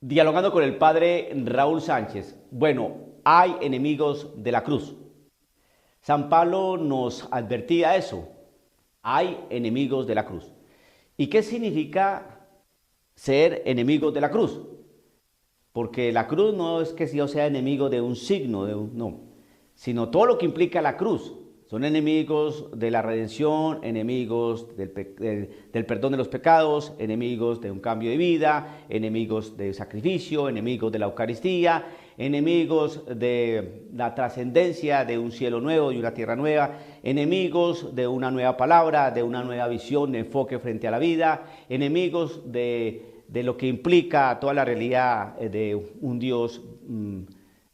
Dialogando con el padre Raúl Sánchez. Bueno, hay enemigos de la cruz. San Pablo nos advertía eso. Hay enemigos de la cruz. ¿Y qué significa ser enemigos de la cruz? Porque la cruz no es que yo sea enemigo de un signo, no, sino todo lo que implica la cruz. Son enemigos de la redención, enemigos del perdón de los pecados, enemigos de un cambio de vida, enemigos del sacrificio, enemigos de la Eucaristía, enemigos de la trascendencia de un cielo nuevo y una tierra nueva, enemigos de una nueva palabra, de una nueva visión de enfoque frente a la vida, enemigos de lo que implica toda la realidad de un Dios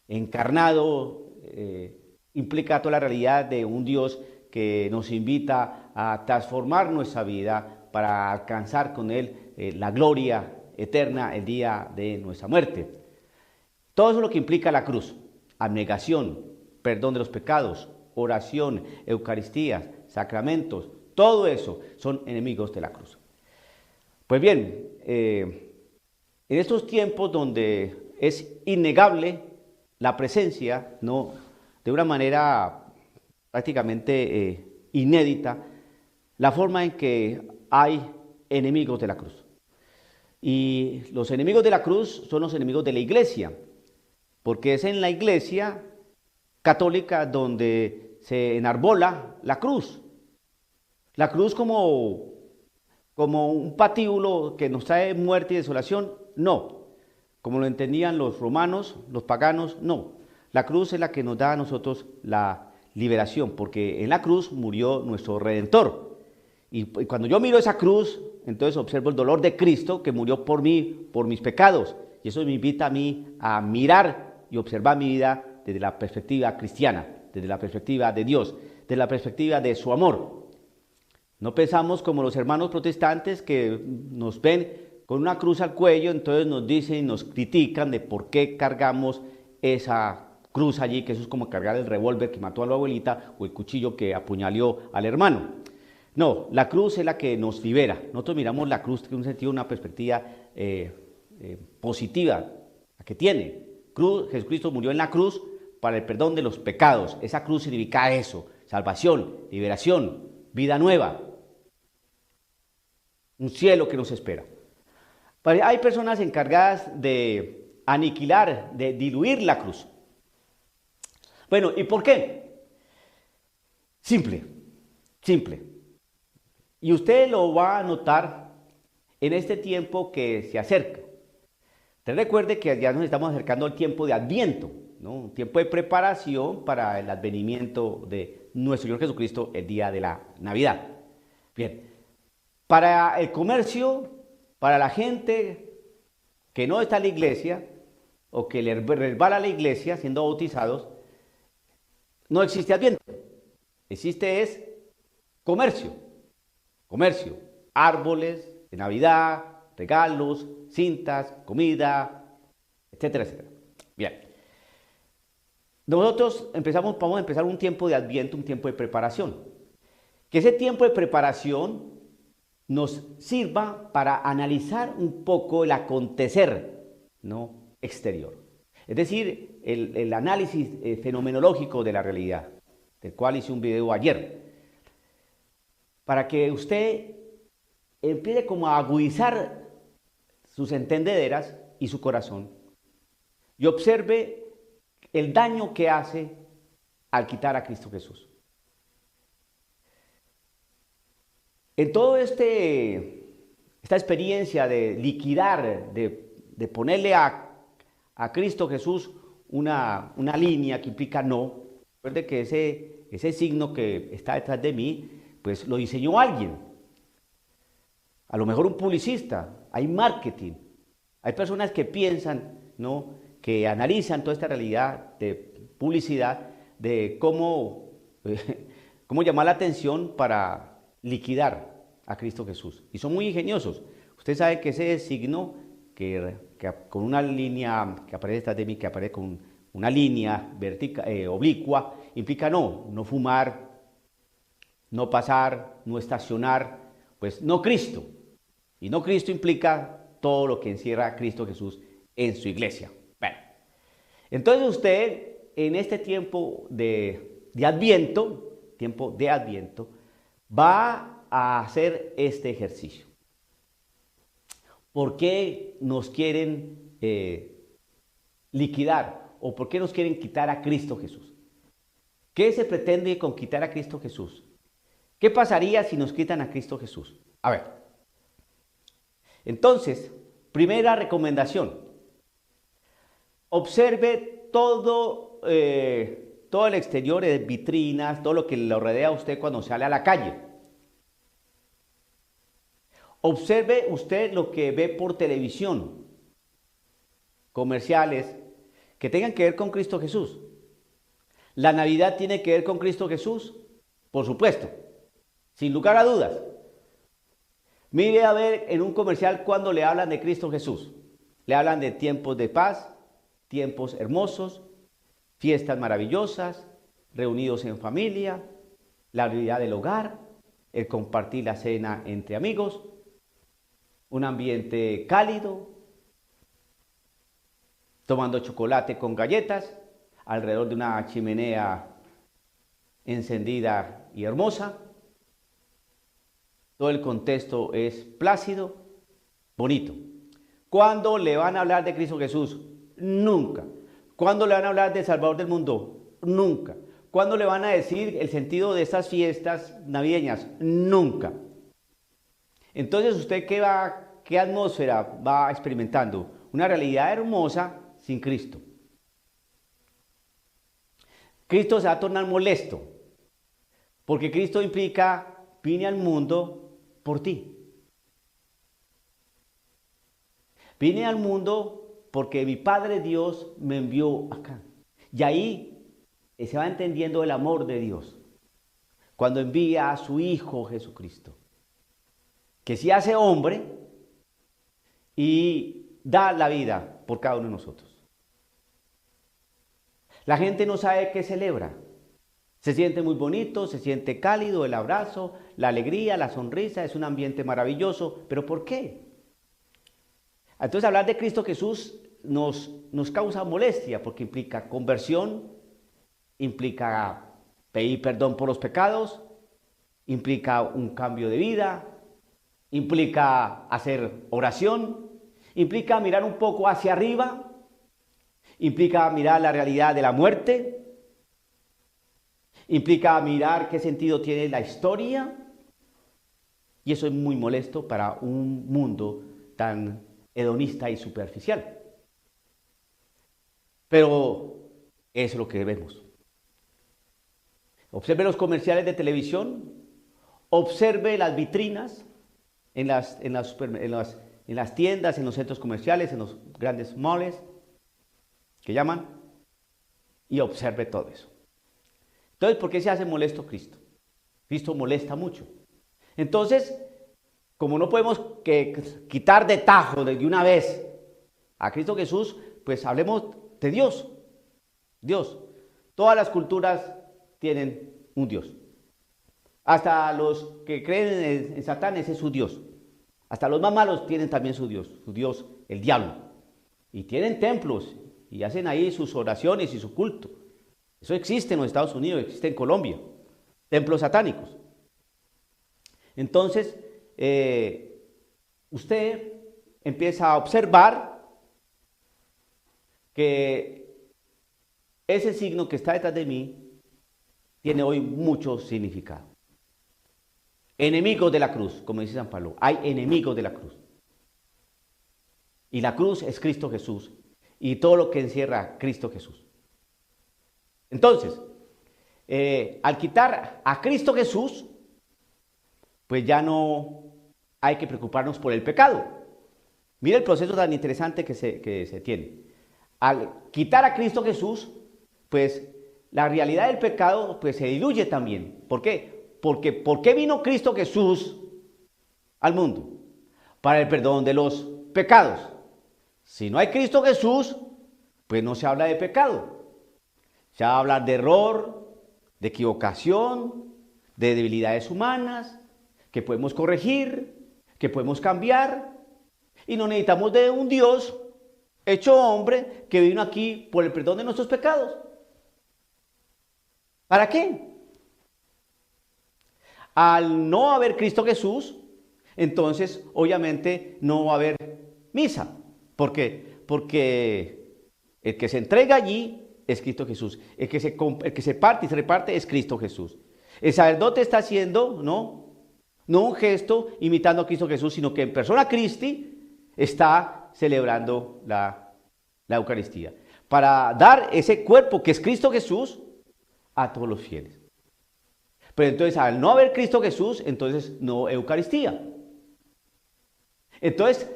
encarnado, implica toda la realidad de un Dios que nos invita a transformar nuestra vida para alcanzar con Él la gloria eterna el día de nuestra muerte. Todo eso es lo que implica la cruz: abnegación, perdón de los pecados, oración, Eucaristías, sacramentos, todo eso son enemigos de la cruz. Pues bien, en estos tiempos donde es innegable la presencia, ¿no?, de una manera prácticamente inédita, la forma en que hay enemigos de la cruz. Y los enemigos de la cruz son los enemigos de la iglesia, porque es en la iglesia católica donde se enarbola la cruz. La cruz como un patíbulo que nos trae muerte y desolación, no. Como lo entendían los romanos, los paganos, no. La cruz es la que nos da a nosotros la liberación, porque en la cruz murió nuestro Redentor. Y cuando yo miro esa cruz, entonces observo el dolor de Cristo que murió por mí, por mis pecados. Y eso me invita a mí a mirar y observar mi vida desde la perspectiva cristiana, desde la perspectiva de Dios, desde la perspectiva de su amor. No pensamos como los hermanos protestantes que nos ven con una cruz al cuello, entonces nos dicen y nos critican de por qué cargamos esa cruz allí, que eso es como cargar el revólver que mató a la abuelita o el cuchillo que apuñaló al hermano. No, la cruz es la que nos libera. Nosotros miramos la cruz en un sentido, una perspectiva positiva, la que tiene. Jesucristo murió en la cruz para el perdón de los pecados. Esa cruz significa eso: salvación, liberación, vida nueva, un cielo que nos espera. Hay personas encargadas de aniquilar, de diluir la cruz. Bueno, ¿y por qué? Simple. Y usted lo va a notar en este tiempo que se acerca. Usted recuerde que ya nos estamos acercando al tiempo de Adviento, ¿no? Un tiempo de preparación para el advenimiento de nuestro Señor Jesucristo el día de la Navidad. Bien, para el comercio, para la gente que no está en la iglesia o que le resbala a la iglesia siendo bautizados, no existe Adviento. Existe es comercio, árboles de Navidad, regalos, cintas, comida, etcétera, etcétera. Bien, nosotros vamos a empezar un tiempo de Adviento, un tiempo de preparación. Que ese tiempo de preparación nos sirva para analizar un poco el acontecer, ¿no?, exterior. Es decir, el análisis fenomenológico de la realidad, del cual hice un video ayer, para que usted empiece como a agudizar sus entendederas y su corazón y observe el daño que hace al quitar a Cristo Jesús. En todo esta experiencia de liquidar, de ponerle a Cristo Jesús una línea que implica no. Recuerde que ese signo que está detrás de mí, pues lo diseñó alguien. A lo mejor un publicista. Hay marketing. Hay personas que piensan, ¿no?, que analizan toda esta realidad de publicidad, de cómo llamar la atención para liquidar a Cristo Jesús. Y son muy ingeniosos. Usted sabe que ese signo que con una línea que aparece detrás de mí, que aparece con una línea oblicua, implica no fumar, no pasar, no estacionar, pues no Cristo. Y no Cristo implica todo lo que encierra Cristo Jesús en su iglesia. Bueno, entonces usted en este tiempo de Adviento, va a hacer este ejercicio. ¿Por qué nos quieren liquidar o por qué nos quieren quitar a Cristo Jesús? ¿Qué se pretende con quitar a Cristo Jesús? ¿Qué pasaría si nos quitan a Cristo Jesús? A ver, entonces, primera recomendación, observe todo el exterior, vitrinas, todo lo que lo rodea a usted cuando sale a la calle. Observe usted lo que ve por televisión, comerciales, que tengan que ver con Cristo Jesús. ¿La Navidad tiene que ver con Cristo Jesús? Por supuesto, sin lugar a dudas. Mire a ver en un comercial cuando le hablan de Cristo Jesús. Le hablan de tiempos de paz, tiempos hermosos, fiestas maravillosas, reunidos en familia, la unidad del hogar, el compartir la cena entre amigos, un ambiente cálido, tomando chocolate con galletas, alrededor de una chimenea encendida y hermosa. Todo el contexto es plácido, bonito. ¿Cuándo le van a hablar de Cristo Jesús? Nunca. ¿Cuándo le van a hablar del Salvador del mundo? Nunca. ¿Cuándo le van a decir el sentido de estas fiestas navideñas? Nunca. Entonces, ¿usted qué atmósfera va experimentando? Una realidad hermosa sin Cristo. Cristo se va a tornar molesto, porque Cristo implica, vine al mundo por ti. Vine al mundo porque mi Padre Dios me envió acá. Y ahí se va entendiendo el amor de Dios, cuando envía a su Hijo Jesucristo, que se hace hombre y da la vida por cada uno de nosotros. La gente no sabe qué celebra. Se siente muy bonito, se siente cálido, el abrazo, la alegría, la sonrisa, es un ambiente maravilloso. ¿Pero por qué? Entonces hablar de Cristo Jesús nos causa molestia porque implica conversión, implica pedir perdón por los pecados, implica un cambio de vida, implica hacer oración, implica mirar un poco hacia arriba, implica mirar la realidad de la muerte, implica mirar qué sentido tiene la historia, y eso es muy molesto para un mundo tan hedonista y superficial. Pero es lo que vemos. Observe los comerciales de televisión, observe las vitrinas en las tiendas, en los centros comerciales, en los grandes malls que llaman, y observe todo eso. Entonces, ¿por qué se hace molesto Cristo? Cristo molesta mucho. Entonces, como no podemos quitar de tajo de una vez a Cristo Jesús, pues hablemos de Dios. Dios. Todas las culturas tienen un Dios. Hasta los que creen en Satán, ese es su Dios. Hasta los más malos tienen también su Dios, el diablo. Y tienen templos y hacen ahí sus oraciones y su culto. Eso existe en los Estados Unidos, existe en Colombia. Templos satánicos. Entonces, usted empieza a observar que ese signo que está detrás de mí tiene hoy mucho significado. Enemigos de la cruz, como dice San Pablo, hay enemigos de la cruz. Y la cruz es Cristo Jesús y todo lo que encierra Cristo Jesús. Entonces, al quitar a Cristo Jesús, pues ya no hay que preocuparnos por el pecado. Mira el proceso tan interesante que se tiene. Al quitar a Cristo Jesús, pues la realidad del pecado pues se diluye también. ¿Por qué? Porque ¿por qué vino Cristo Jesús al mundo? Para el perdón de los pecados. Si no hay Cristo Jesús, pues no se habla de pecado. Se va a hablar de error, de equivocación, de debilidades humanas, que podemos corregir, que podemos cambiar, y no necesitamos de un Dios hecho hombre, que vino aquí por el perdón de nuestros pecados. ¿Para qué? Al no haber Cristo Jesús, entonces obviamente no va a haber misa. ¿Por qué? Porque el que se entrega allí es Cristo Jesús. El que se parte y se reparte es Cristo Jesús. El sacerdote está haciendo, no un gesto imitando a Cristo Jesús, sino que en persona Christi está celebrando la Eucaristía. Para dar ese cuerpo que es Cristo Jesús a todos los fieles. Pero entonces, al no haber Cristo Jesús, entonces no Eucaristía. Entonces,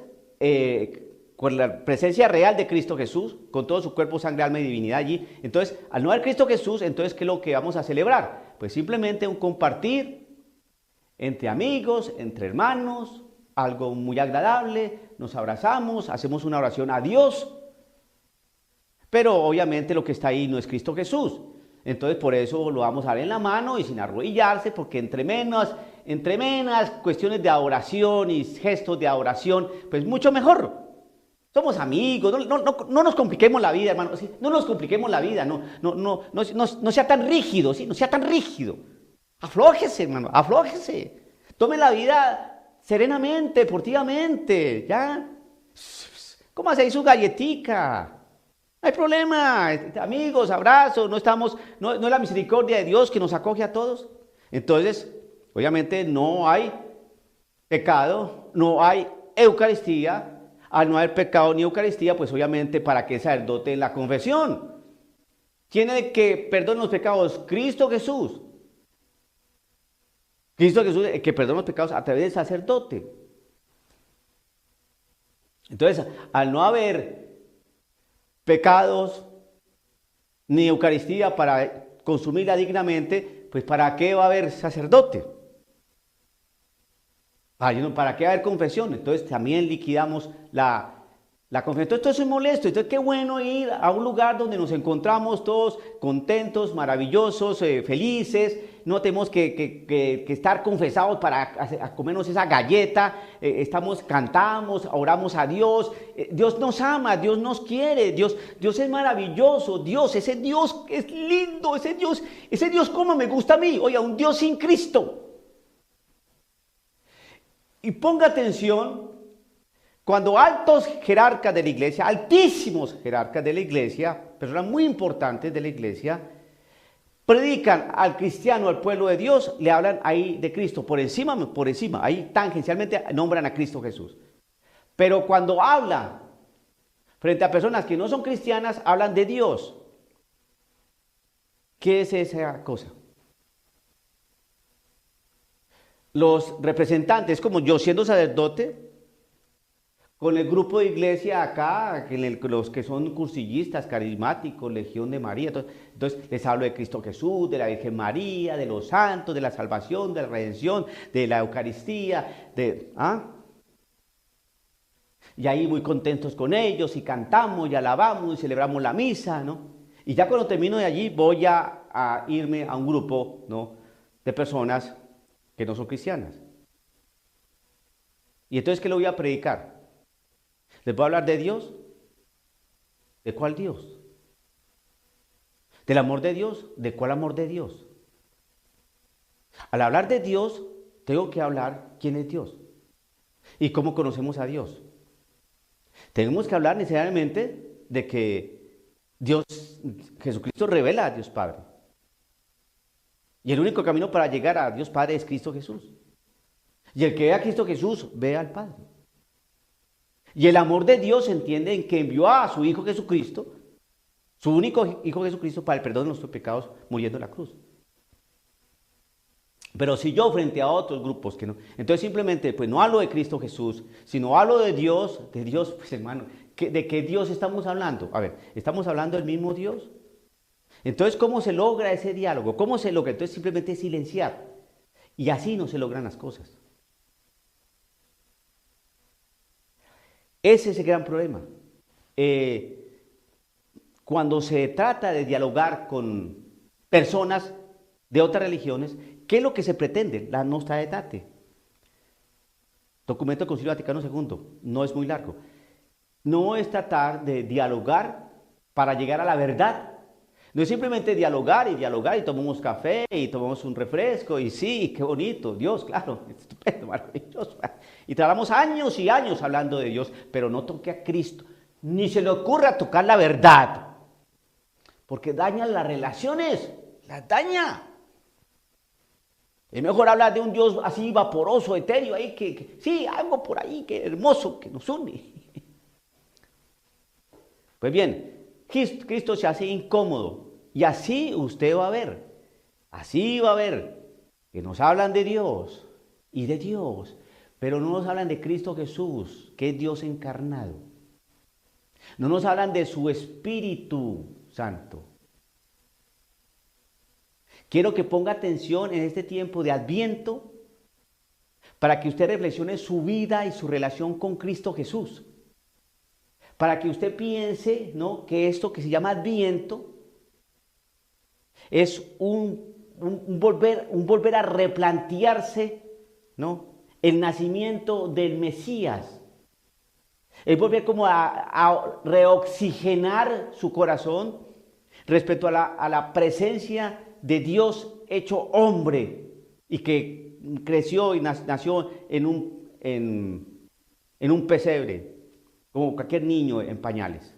con la presencia real de Cristo Jesús, con todo su cuerpo, sangre, alma y divinidad allí, entonces, al no haber Cristo Jesús, entonces, ¿qué es lo que vamos a celebrar? Pues simplemente un compartir entre amigos, entre hermanos, algo muy agradable, nos abrazamos, hacemos una oración a Dios, pero obviamente lo que está ahí no es Cristo Jesús. Entonces por eso lo vamos a dar en la mano y sin arrodillarse, porque entre menos cuestiones de adoración y gestos de adoración, pues mucho mejor. Somos amigos, no nos compliquemos la vida, hermano, ¿sí? No nos compliquemos la vida, no sea tan rígido, ¿sí? No sea tan rígido. Aflójese, hermano, aflójese. Tome la vida serenamente, deportivamente, ¿ya? Cómase ahí su galletica. No hay problema, amigos, abrazos, no es la misericordia de Dios que nos acoge a todos. Entonces, obviamente no hay pecado, no hay Eucaristía. Al no haber pecado ni Eucaristía, pues obviamente para qué sacerdote en la confesión. ¿Quién es el que perdona los pecados? Cristo Jesús. Cristo Jesús es el que perdona los pecados a través del sacerdote. Entonces, al no haber pecados ni Eucaristía para consumirla dignamente, pues ¿para qué va a haber sacerdote? ¿Para qué va a haber confesión? Entonces también liquidamos la confesión. Entonces todo eso es molesto. Entonces qué bueno ir a un lugar donde nos encontramos todos contentos, maravillosos, felices. No tenemos que estar confesados para comernos esa galleta. Cantamos, oramos a Dios. Dios nos ama, Dios nos quiere. Dios es maravilloso. Ese Dios es lindo. Ese Dios como me gusta a mí. Oiga, un Dios sin Cristo. Y ponga atención, cuando altos jerarcas de la iglesia, altísimos jerarcas de la iglesia, personas muy importantes de la iglesia, predican al cristiano, al pueblo de Dios, le hablan ahí de Cristo, por encima, ahí tangencialmente nombran a Cristo Jesús. Pero cuando hablan frente a personas que no son cristianas, hablan de Dios. ¿Qué es esa cosa? Los representantes, como yo siendo sacerdote, con el grupo de iglesia acá, los que son cursillistas, carismáticos, Legión de María, entonces les hablo de Cristo Jesús, de la Virgen María, de los santos, de la salvación, de la redención, de la Eucaristía, y ahí muy contentos con ellos, y cantamos, y alabamos, y celebramos la misa, ¿no? Y ya cuando termino de allí voy a irme a un grupo, ¿no?, de personas que no son cristianas. Y entonces, ¿qué le voy a predicar? ¿Les voy a hablar de Dios? ¿De cuál Dios? ¿Del amor de Dios? ¿De cuál amor de Dios? Al hablar de Dios, tengo que hablar quién es Dios y cómo conocemos a Dios. Tenemos que hablar necesariamente de que Jesucristo revela a Dios Padre. Y el único camino para llegar a Dios Padre es Cristo Jesús. Y el que ve a Cristo Jesús, ve al Padre. Y el amor de Dios se entiende en que envió a su Hijo Jesucristo, su único Hijo Jesucristo, para el perdón de nuestros pecados, muriendo en la cruz. Pero si yo frente a otros grupos que no, entonces simplemente pues no hablo de Cristo Jesús, sino hablo de Dios, pues hermano, ¿de qué Dios estamos hablando? A ver, ¿estamos hablando del mismo Dios? Entonces, ¿cómo se logra ese diálogo? ¿Cómo se logra? Entonces, simplemente silenciar. Y así no se logran las cosas. Ese es el gran problema. Cuando se trata de dialogar con personas de otras religiones, ¿qué es lo que se pretende? La nostra aetate. Documento del Concilio Vaticano II. No es muy largo. no es tratar de dialogar para llegar a la verdad. No es simplemente dialogar y tomamos café y tomamos un refresco y sí, qué bonito, Dios, claro, estupendo, maravilloso. Y tardamos años y años hablando de Dios, pero no toque a Cristo, ni se le ocurra tocar la verdad, porque daña las relaciones, las daña. Es mejor hablar de un Dios así vaporoso, etéreo, ahí sí, algo por ahí que hermoso que nos une. Pues bien, Cristo se hace incómodo y así usted va a ver, así va a ver que nos hablan de Dios y de Dios, pero no nos hablan de Cristo Jesús, que es Dios encarnado. No nos hablan de su Espíritu Santo. Quiero que ponga atención en este tiempo de Adviento para que usted reflexione su vida y su relación con Cristo Jesús. Para que usted piense, ¿no?, que esto que se llama Adviento es un volver a replantearse, ¿no?, el nacimiento del Mesías. Es volver como a reoxigenar su corazón respecto a la presencia de Dios hecho hombre y que creció y nació en un pesebre, como cualquier niño en pañales.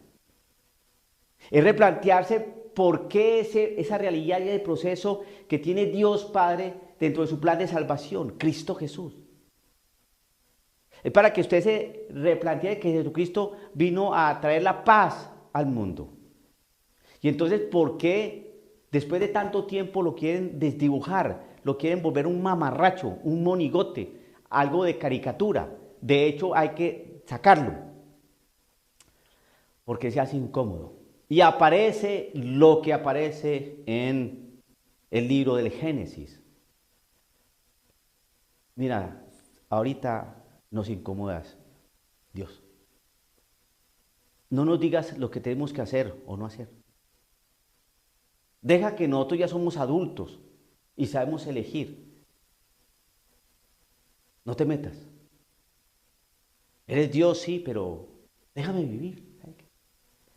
Es replantearse por qué esa realidad y el proceso que tiene Dios Padre dentro de su plan de salvación, Cristo Jesús. Es para que usted se replantee que Jesucristo vino a traer la paz al mundo. Y entonces, ¿por qué después de tanto tiempo lo quieren desdibujar? Lo quieren volver un mamarracho, un monigote, algo de caricatura. De hecho, hay que sacarlo, porque se hace incómodo. Y aparece lo que aparece en el libro del Génesis. Mira, ahorita nos incomodas, Dios. No nos digas lo que tenemos que hacer o no hacer. Deja que nosotros ya somos adultos y sabemos elegir. No te metas. Eres Dios, sí, pero déjame vivir.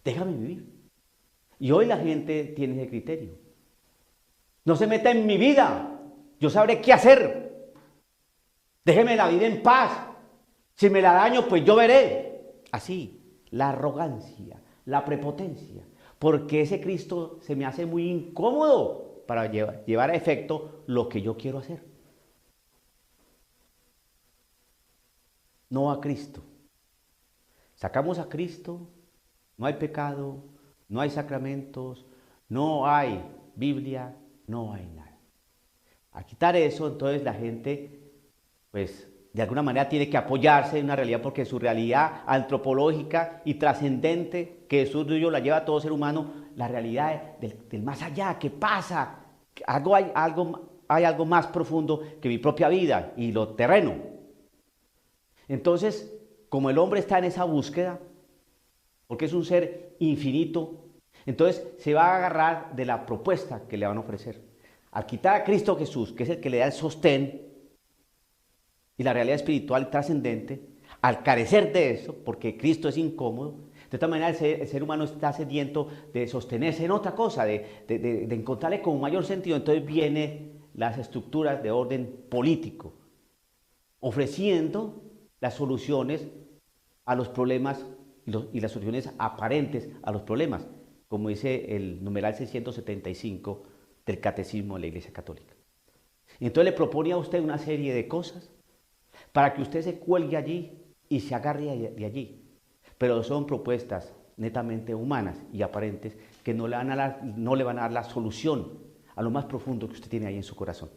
Déjame vivir. Y hoy la gente tiene ese criterio. No se meta en mi vida. Yo sabré qué hacer. Déjeme la vida en paz. Si me la daño, pues yo veré. Así, la arrogancia, la prepotencia. Porque ese Cristo se me hace muy incómodo para llevar a efecto lo que yo quiero hacer. No a Cristo. Sacamos a Cristo, no hay pecado, no hay sacramentos, no hay Biblia, no hay nada. A quitar eso, entonces la gente, pues, de alguna manera tiene que apoyarse en una realidad porque su realidad antropológica y trascendente que Jesús Dios la lleva a todo ser humano, la realidad del más allá, ¿qué pasa? Hay algo más profundo que mi propia vida y lo terreno. Entonces, como el hombre está en esa búsqueda, porque es un ser infinito, entonces se va a agarrar de la propuesta que le van a ofrecer. Al quitar a Cristo Jesús, que es el que le da el sostén, y la realidad espiritual trascendente, al carecer de eso, porque Cristo es incómodo, de esta manera el ser humano está sediento de sostenerse en otra cosa, de encontrarle con mayor sentido. Entonces vienen las estructuras de orden político, ofreciendo las soluciones a los problemas y las soluciones aparentes a los problemas, como dice el numeral 675 del Catecismo de la Iglesia Católica. Y entonces le propone a usted una serie de cosas para que usted se cuelgue allí y se agarre de allí. Pero son propuestas netamente humanas y aparentes que no le van a dar la solución a lo más profundo que usted tiene ahí en su corazón.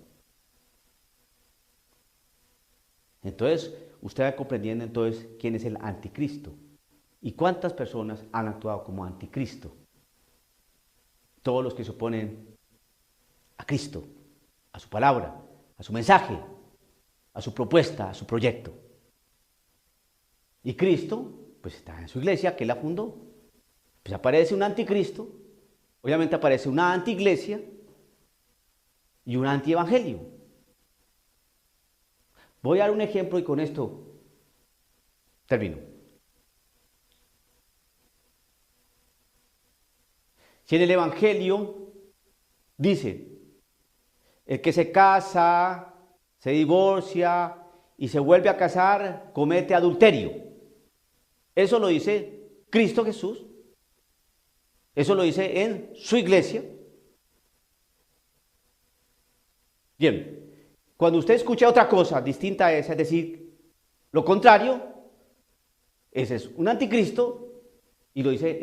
Entonces, usted va comprendiendo entonces quién es el anticristo y cuántas personas han actuado como anticristo. Todos los que se oponen a Cristo, a su palabra, a su mensaje, a su propuesta, a su proyecto. Y Cristo, pues está en su iglesia, que él la fundó. Pues aparece un anticristo, obviamente aparece una antiiglesia y un antievangelio. Voy a dar un ejemplo y con esto termino. Si en el Evangelio dice, el que se casa, se divorcia y se vuelve a casar, comete adulterio. Eso lo dice Cristo Jesús. Eso lo dice en su iglesia. Bien, cuando usted escucha otra cosa distinta a esa, es decir, lo contrario, ese es un anticristo y lo dice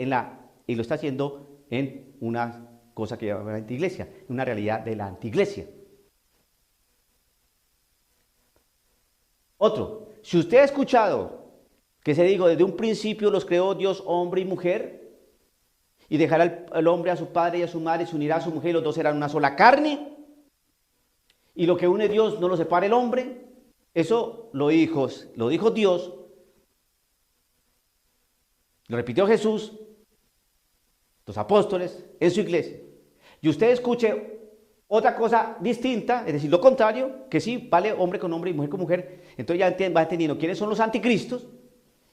y lo está haciendo en una cosa que llama la antiiglesia, una realidad de la antiiglesia. Otro, si usted ha escuchado que se dijo desde un principio los creó Dios hombre y mujer, y dejará el hombre a su padre y a su madre, y se unirá a su mujer, y los dos serán una sola carne, y lo que une Dios no lo separa el hombre, eso lo dijo Dios, lo repitió Jesús, los apóstoles, en su iglesia. Y usted escuche otra cosa distinta, es decir, lo contrario, que sí, vale hombre con hombre y mujer con mujer, entonces ya va entendiendo quiénes son los anticristos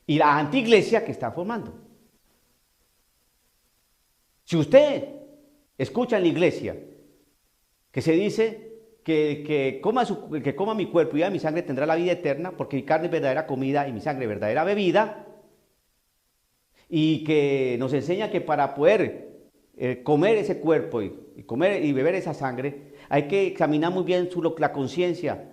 y la antiiglesia que está formando. Si usted escucha en la iglesia que se dice que coma mi cuerpo y beba mi sangre tendrá la vida eterna, porque mi carne es verdadera comida y mi sangre verdadera bebida, y que nos enseña que para poder comer ese cuerpo y comer y beber esa sangre, hay que examinar muy bien la conciencia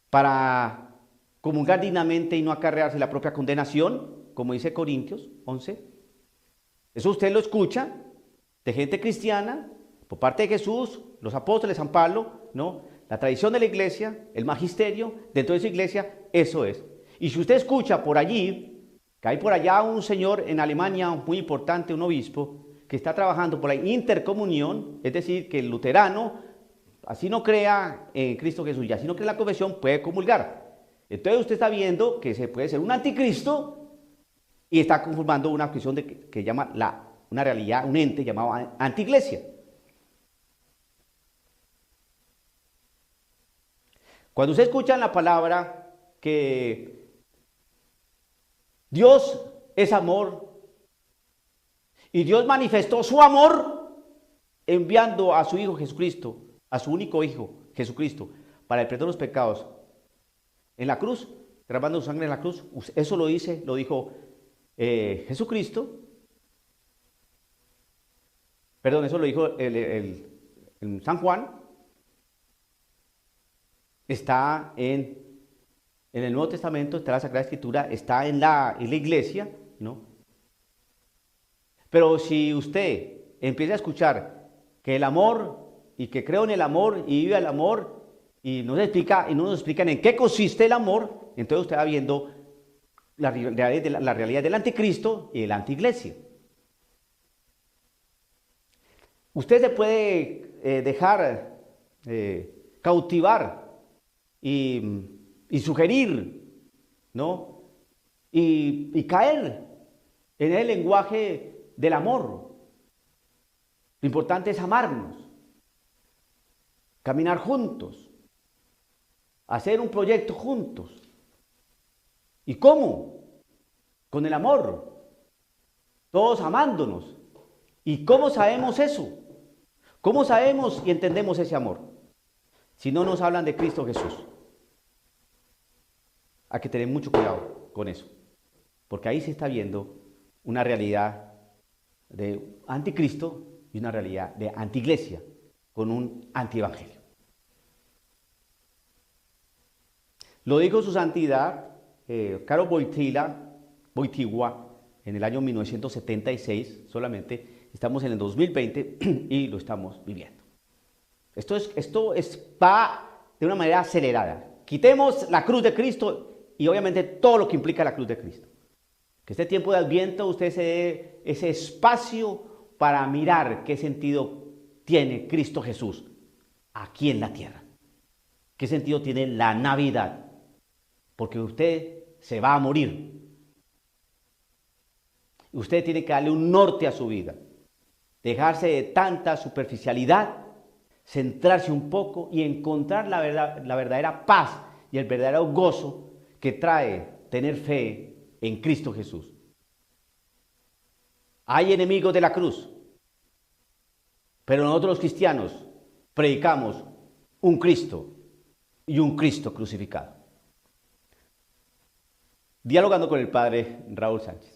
para comulgar dignamente y no acarrearse la propia condenación, como dice Corintios 11. Eso usted lo escucha de gente cristiana, por parte de Jesús, los apóstoles, San Pablo, ¿no? La tradición de la iglesia, el magisterio, dentro de esa iglesia, eso es. Y si usted escucha por allí, que hay por allá un señor en Alemania muy importante, un obispo, que está trabajando por la intercomunión, es decir, que el luterano, así no crea en Cristo Jesús y así no crea en la confesión, puede comulgar. Entonces usted está viendo que se puede ser un anticristo y está conformando una cuestión que llama una realidad, un ente llamado antiiglesia. Cuando usted escucha en la palabra que Dios es amor y Dios manifestó su amor enviando a su Hijo Jesucristo, a su único Hijo Jesucristo, para el perdón de los pecados en la cruz, derramando su sangre en la cruz, eso lo dijo Jesucristo, perdón, eso lo dijo el San Juan, está en el Nuevo Testamento, está en la Sagrada Escritura, está en la iglesia, ¿no? Pero si usted empieza a escuchar que el amor, y que creo en el amor, y vive el amor, y no nos explican en qué consiste el amor, entonces usted va viendo la realidad del anticristo y de la antiiglesia. Usted se puede dejar cautivar y sugerir, ¿no? Y caer en el lenguaje del amor. Lo importante es amarnos, caminar juntos, hacer un proyecto juntos. ¿Y cómo? Con el amor, todos amándonos. ¿Y cómo sabemos eso? ¿Cómo sabemos y entendemos ese amor? Si no nos hablan de Cristo Jesús. Hay que tener mucho cuidado con eso, porque ahí se está viendo una realidad de anticristo y una realidad de antiiglesia con un antievangelio. Lo dijo su santidad Karol Wojtyła en el año 1976, solamente estamos en el 2020 y lo estamos viviendo. Esto va de una manera acelerada. Quitemos la cruz de Cristo y obviamente todo lo que implica la cruz de Cristo. Que este tiempo de Adviento usted se dé ese espacio para mirar qué sentido tiene Cristo Jesús aquí en la tierra. ¿Qué sentido tiene la Navidad? Porque usted se va a morir. Usted tiene que darle un norte a su vida. Dejarse de tanta superficialidad, centrarse un poco y encontrar la verdadera paz y el verdadero gozo que trae tener fe en Cristo Jesús. Hay enemigos de la cruz, Pero nosotros los cristianos predicamos un Cristo y un Cristo crucificado. Dialogando con el padre Raúl Sánchez.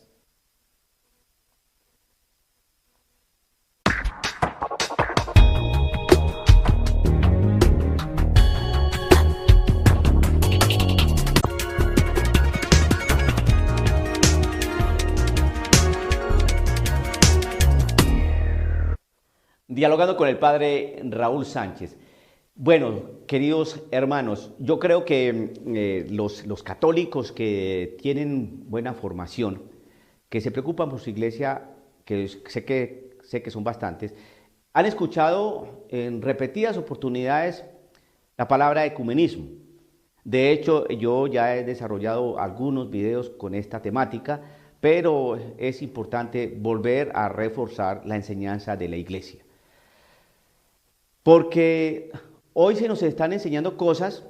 Dialogando con el padre Raúl Sánchez. Bueno, queridos hermanos, yo creo que los católicos que tienen buena formación, que se preocupan por su iglesia, que sé que son bastantes, han escuchado en repetidas oportunidades la palabra ecumenismo. De hecho, yo ya he desarrollado algunos videos con esta temática, pero es importante volver a reforzar la enseñanza de la iglesia. Porque hoy se nos están enseñando cosas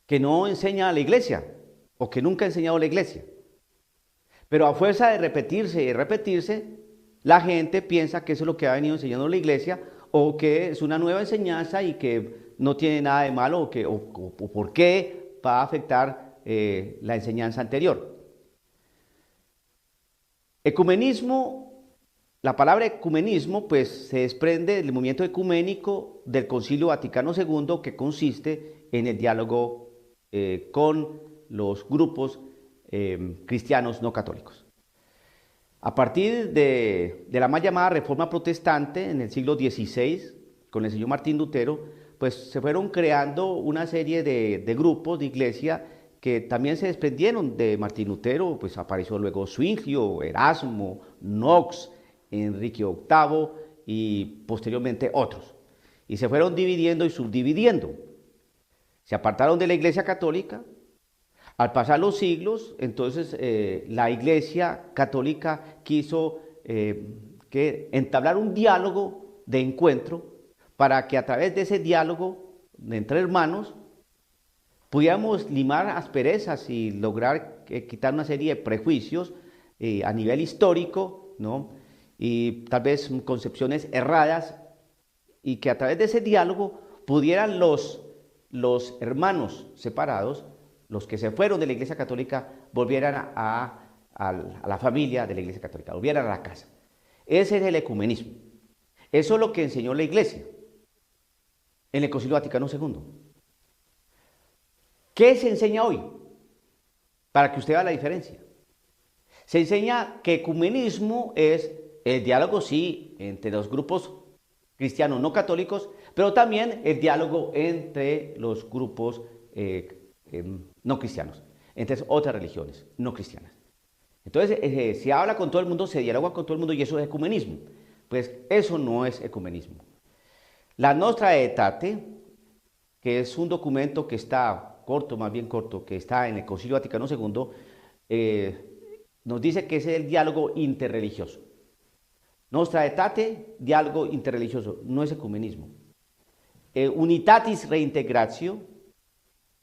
que no enseña la iglesia o que nunca ha enseñado la iglesia. Pero a fuerza de repetirse y repetirse, la gente piensa que eso es lo que ha venido enseñando la iglesia o que es una nueva enseñanza y que no tiene nada de malo o por qué va a afectar la enseñanza anterior. Ecumenismo. La palabra ecumenismo pues, se desprende del movimiento ecuménico del Concilio Vaticano II, que consiste en el diálogo con los grupos cristianos no católicos. A partir de la mal llamada Reforma Protestante en el siglo XVI, con el señor Martín Lutero, pues se fueron creando una serie de grupos de iglesia que también se desprendieron de Martín Lutero, pues apareció luego Zwinglio, Erasmo, Knox, Enrique VIII y posteriormente otros. Y se fueron dividiendo y subdividiendo. Se apartaron de la Iglesia Católica. Al pasar los siglos, entonces la Iglesia Católica quiso entablar un diálogo de encuentro para que a través de ese diálogo entre hermanos pudiéramos limar asperezas y lograr quitar una serie de prejuicios a nivel histórico, ¿no? Y tal vez concepciones erradas, y que a través de ese diálogo pudieran los hermanos separados, los que se fueron de la Iglesia Católica, volvieran a la familia de la Iglesia Católica, volvieran a la casa. Ese es el ecumenismo. Eso es lo que enseñó la Iglesia en el Concilio Vaticano II. ¿Qué se enseña hoy? Para que usted vea la diferencia. Se enseña que ecumenismo es el diálogo, sí, entre los grupos cristianos no católicos, pero también el diálogo entre los grupos no cristianos, entre otras religiones no cristianas. Entonces, se habla con todo el mundo, se dialoga con todo el mundo y eso es ecumenismo. Pues eso no es ecumenismo. La Nostra Aetate, que es un documento que está corto, más bien corto, que está en el Concilio Vaticano II, nos dice que es el diálogo interreligioso. Nostra Aetate, diálogo interreligioso, no es ecumenismo. Unitatis reintegratio,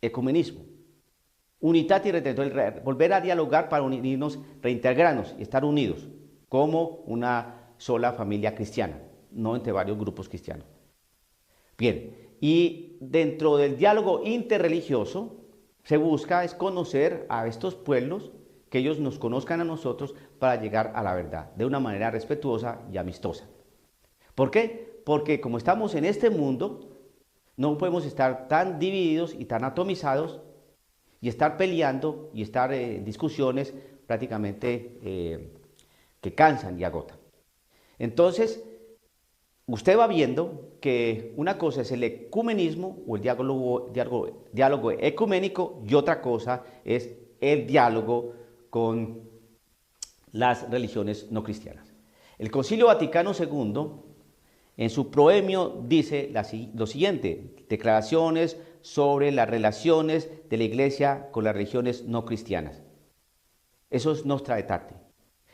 ecumenismo. Unitatis reintegratio, volver a dialogar para unirnos, reintegrarnos y estar unidos como una sola familia cristiana, no entre varios grupos cristianos. Bien, y dentro del diálogo interreligioso se busca es conocer a estos pueblos, que ellos nos conozcan a nosotros para llegar a la verdad, de una manera respetuosa y amistosa. ¿Por qué? Porque como estamos en este mundo, no podemos estar tan divididos y tan atomizados y estar peleando y estar en discusiones prácticamente que cansan y agotan. Entonces, usted va viendo que una cosa es el ecumenismo o el diálogo ecuménico y otra cosa es el diálogo con las religiones no cristianas. El Concilio Vaticano II, en su proemio, dice lo siguiente: declaraciones sobre las relaciones de la Iglesia con las religiones no cristianas. Eso es Nostra Aetate.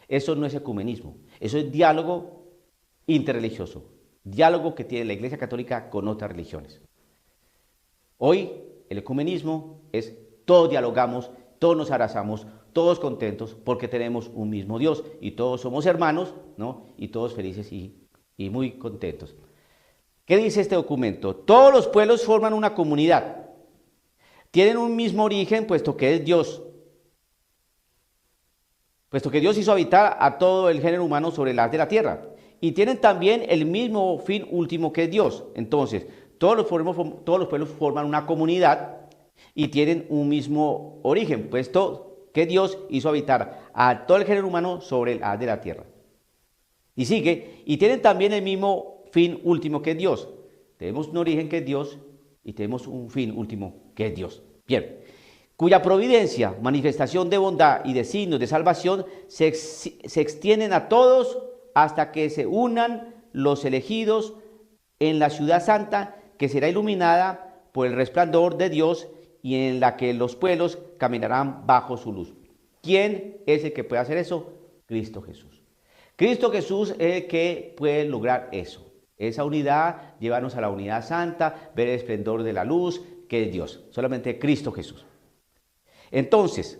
Eso no es ecumenismo. Eso es diálogo interreligioso. Diálogo que tiene la Iglesia Católica con otras religiones. Hoy el ecumenismo es todos dialogamos, todos nos abrazamos, todos contentos porque tenemos un mismo Dios y todos somos hermanos, ¿no? Y todos felices y y muy contentos. ¿Qué dice este documento? Todos los pueblos forman una comunidad. Tienen un mismo origen, puesto que es Dios. Puesto que Dios hizo habitar a todo el género humano sobre la haz de la tierra. Y tienen también el mismo fin último que es Dios. Entonces, todos los pueblos forman una comunidad y tienen un mismo origen, puesto que Dios hizo habitar a todo el género humano sobre la haz de la tierra. Y sigue, y tienen también el mismo fin último que es Dios. Tenemos un origen que es Dios y tenemos un fin último que es Dios. Bien, cuya providencia, manifestación de bondad y de signos de salvación se extienden a todos hasta que se unan los elegidos en la ciudad santa, que será iluminada por el resplandor de Dios y en la que los pueblos caminarán bajo su luz. ¿Quién es el que puede hacer eso? Cristo Jesús. Cristo Jesús es el que puede lograr eso. Esa unidad, llevarnos a la unidad santa, ver el esplendor de la luz, que es Dios. Solamente Cristo Jesús. Entonces,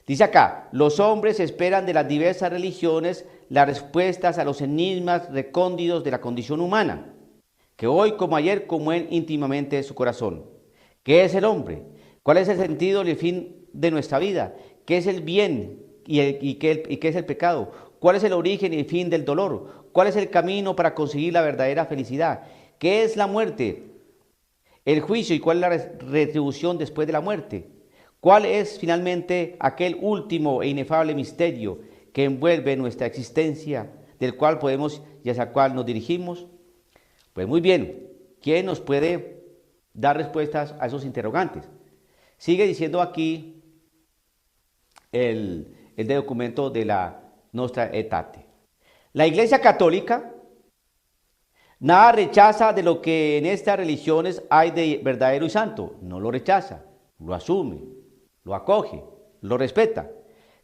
dice acá, los hombres esperan de las diversas religiones las respuestas a los enigmas recónditos de la condición humana, que hoy como ayer conmueven íntimamente su corazón. ¿Qué es el hombre? ¿Cuál es el sentido y el fin de nuestra vida? ¿Qué es el bien y qué es el pecado? ¿Cuál es el origen y el fin del dolor? ¿Cuál es el camino para conseguir la verdadera felicidad? ¿Qué es la muerte? ¿El juicio y cuál es la retribución después de la muerte? ¿Cuál es finalmente aquel último e inefable misterio que envuelve nuestra existencia, del cual podemos y hacia el cual nos dirigimos? Pues muy bien, ¿quién nos puede dar respuestas a esos interrogantes? Sigue diciendo aquí el documento de la Nostra Aetate. La Iglesia Católica nada rechaza de lo que en estas religiones hay de verdadero y santo. No lo rechaza, lo asume, lo acoge, lo respeta.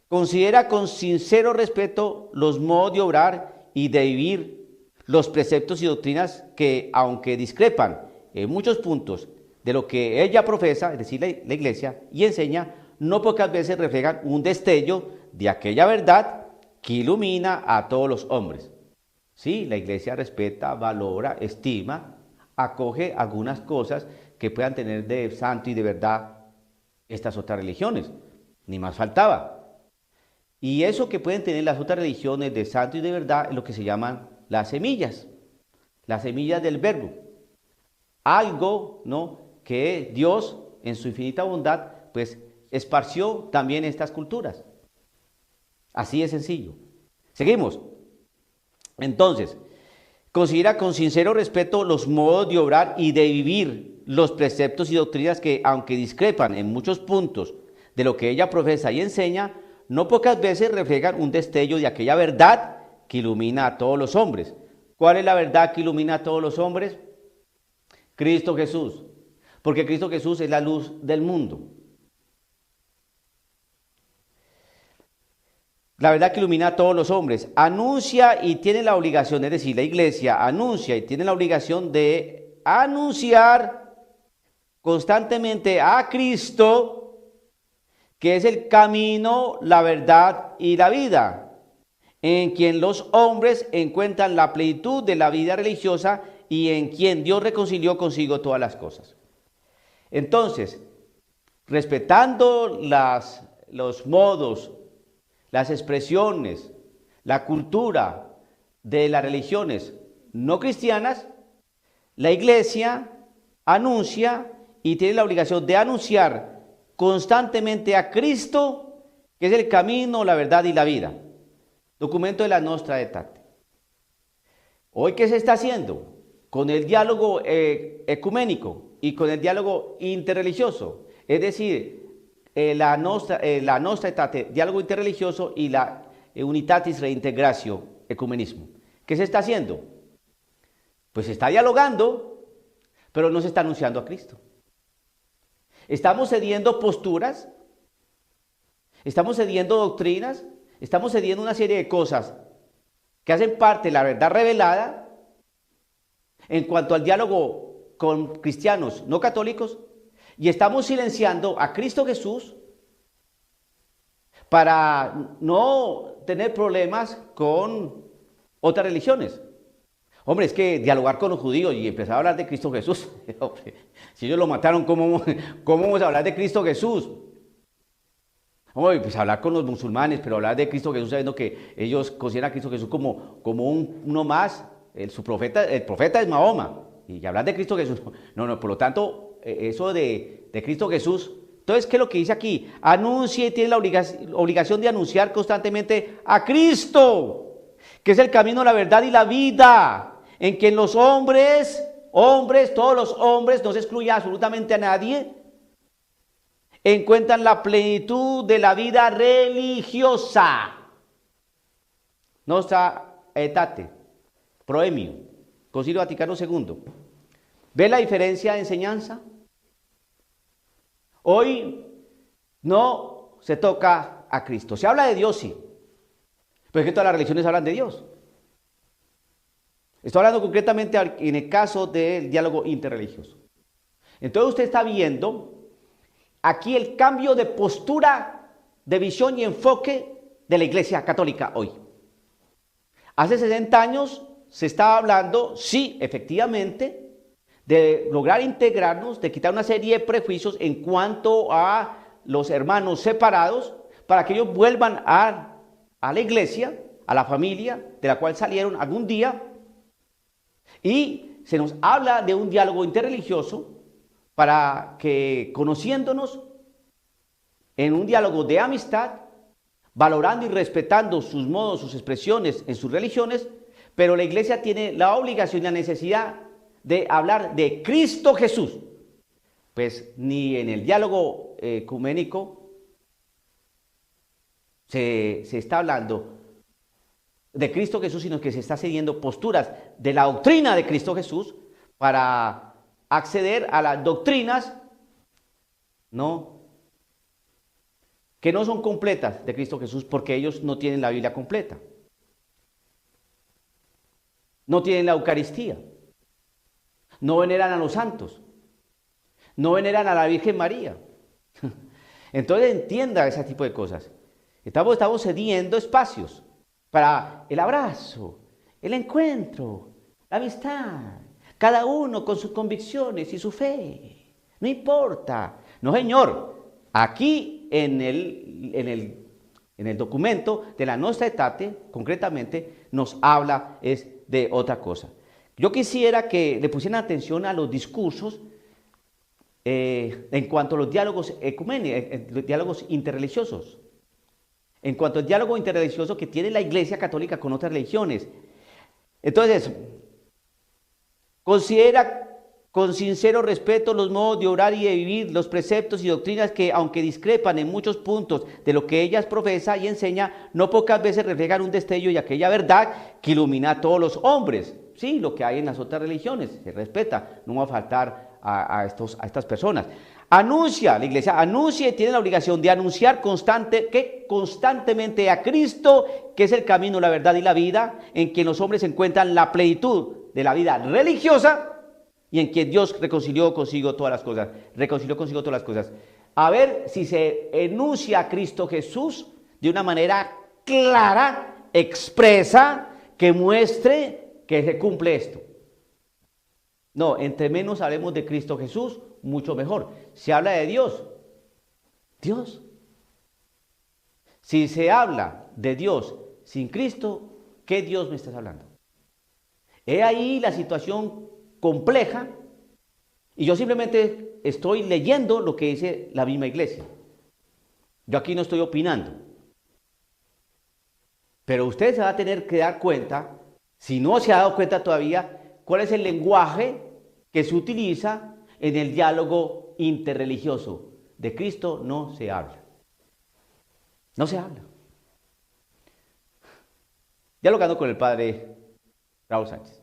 Considera con sincero respeto los modos de obrar y de vivir, los preceptos y doctrinas que, aunque discrepan en muchos puntos de lo que ella profesa, es decir, la Iglesia, y enseña, no pocas veces reflejan un destello de aquella verdad que ilumina a todos los hombres. Sí, la Iglesia respeta, valora, estima, acoge algunas cosas que puedan tener de santo y de verdad estas otras religiones, ni más faltaba. Y eso que pueden tener las otras religiones de santo y de verdad es lo que se llaman las semillas del verbo. Algo, ¿no?, que Dios en su infinita bondad pues esparció también en estas culturas. Así de sencillo. Seguimos. Entonces, considera con sincero respeto los modos de obrar y de vivir, los preceptos y doctrinas que, aunque discrepan en muchos puntos de lo que ella profesa y enseña, no pocas veces reflejan un destello de aquella verdad que ilumina a todos los hombres. ¿Cuál es la verdad que ilumina a todos los hombres? Cristo Jesús. Porque Cristo Jesús es la luz del mundo. La verdad que ilumina a todos los hombres. Anuncia y tiene la obligación, es decir, la Iglesia anuncia y tiene la obligación de anunciar constantemente a Cristo, que es el camino, la verdad y la vida, en quien los hombres encuentran la plenitud de la vida religiosa y en quien Dios reconcilió consigo todas las cosas. Entonces, respetando los modos, las expresiones, la cultura de las religiones no cristianas, la Iglesia anuncia y tiene la obligación de anunciar constantemente a Cristo, que es el camino, la verdad y la vida. Documento de la Nostra Aetate. Hoy, ¿qué se está haciendo? Con el diálogo ecuménico y con el diálogo interreligioso, es decir, la Nostra Aetate, diálogo interreligioso, y la Unitatis Reintegratio, ecumenismo. ¿Qué se está haciendo? Pues se está dialogando, pero no se está anunciando a Cristo. Estamos cediendo posturas, estamos cediendo doctrinas, estamos cediendo una serie de cosas que hacen parte de la verdad revelada en cuanto al diálogo con cristianos no católicos, y estamos silenciando a Cristo Jesús para no tener problemas con otras religiones. Hombre, es que dialogar con los judíos y empezar a hablar de Cristo Jesús. Hombre, si ellos lo mataron, ¿cómo vamos a hablar de Cristo Jesús? Hombre, pues hablar con los musulmanes, pero hablar de Cristo Jesús sabiendo que ellos consideran a Cristo Jesús como uno más, el profeta es Mahoma. Y hablar de Cristo Jesús, no, por lo tanto, eso de Cristo Jesús. Entonces, ¿qué es lo que dice aquí? Anuncia y tiene la obligación de anunciar constantemente a Cristo, que es el camino, la verdad y la vida, en quien los hombres, todos los hombres, no se excluye absolutamente a nadie, encuentran la plenitud de la vida religiosa. Nostra aetate, proemio, Concilio Vaticano II. ¿Ve la diferencia de enseñanza? Hoy no se toca a Cristo. Se habla de Dios, sí, pero es que todas las religiones hablan de Dios. Estoy hablando concretamente en el caso del diálogo interreligioso. Entonces usted está viendo aquí el cambio de postura, de visión y enfoque de la Iglesia Católica hoy. Hace 60 años se estaba hablando, sí, efectivamente, de lograr integrarnos, de quitar una serie de prejuicios en cuanto a los hermanos separados, para que ellos vuelvan a la iglesia, a la familia de la cual salieron algún día, y se nos habla de un diálogo interreligioso para que, conociéndonos en un diálogo de amistad, valorando y respetando sus modos, sus expresiones en sus religiones, pero la iglesia tiene la obligación y la necesidad de hablar de Cristo Jesús. Pues ni en el diálogo ecuménico se está hablando de Cristo Jesús, sino que se está cediendo posturas de la doctrina de Cristo Jesús para acceder a las doctrinas que no son completas de Cristo Jesús, porque ellos no tienen la Biblia completa, no tienen la Eucaristía, no veneran a los santos, no veneran a la Virgen María. Entonces entienda ese tipo de cosas. Estamos cediendo espacios para el abrazo, el encuentro, la amistad, cada uno con sus convicciones y su fe. No importa. No, señor. Aquí en el documento de la Nostra Aetate, concretamente, nos habla es de otra cosa. Yo quisiera que le pusieran atención a los discursos en cuanto a los diálogos ecuménicos, los diálogos interreligiosos. En cuanto al diálogo interreligioso que tiene la Iglesia Católica con otras religiones. Entonces, considera con sincero respeto los modos de orar y de vivir, los preceptos y doctrinas que, aunque discrepan en muchos puntos de lo que ellas profesa y enseña, no pocas veces reflejan un destello y aquella verdad que ilumina a todos los hombres. Sí, lo que hay en las otras religiones, se respeta, no va a faltar a estas personas. Anuncia, la iglesia anuncia y tiene la obligación de anunciar constantemente a Cristo, que es el camino, la verdad y la vida, en quien los hombres encuentran la plenitud de la vida religiosa y en quien Dios reconcilió consigo todas las cosas. A ver si se enuncia a Cristo Jesús de una manera clara, expresa, que muestre que se cumple esto. No, entre menos hablemos de Cristo Jesús, mucho mejor. Se habla de Dios. Dios. Si se habla de Dios sin Cristo, ¿qué Dios me estás hablando? He ahí la situación compleja y yo simplemente estoy leyendo lo que dice la misma iglesia. Yo aquí no estoy opinando. Pero usted se va a tener que dar cuenta, si no se ha dado cuenta todavía, cuál es el lenguaje que se utiliza en el diálogo interreligioso. De Cristo no se habla. No se habla. Dialogando con el padre Raúl Sánchez.